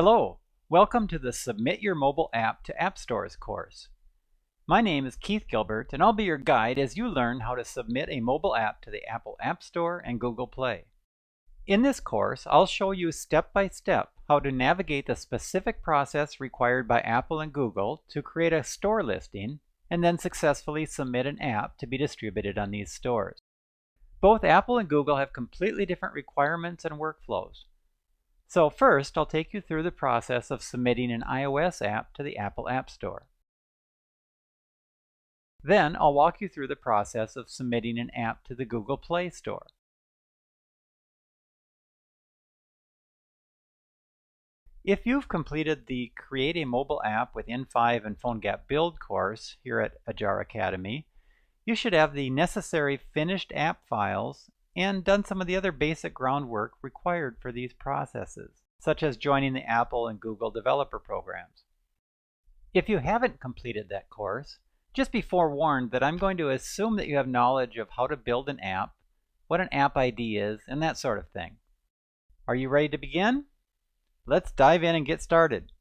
Hello, welcome to the Submit Your Mobile App to App Stores course. My name is Keith Gilbert and I'll be your guide as you learn how to submit a mobile app to the Apple App Store and Google Play. In this course, I'll show you step by step how to navigate the specific process required by Apple and Google to create a store listing and then successfully submit an app to be distributed on these stores. Both Apple and Google have completely different requirements and workflows. So first, I'll take you through the process of submitting an iOS app to the Apple App Store. Then I'll walk you through the process of submitting an app to the Google Play Store. If you've completed the Create a Mobile App with N5 and PhoneGap Build course here at Ajar Academy, you should have the necessary finished app files and done some of the other basic groundwork required for these processes, such as joining the Apple and Google developer programs. If you haven't completed that course, just be forewarned that I'm going to assume that you have knowledge of how to build an app, what an app ID is, and that sort of thing. Are you ready to begin? Let's dive in and get started.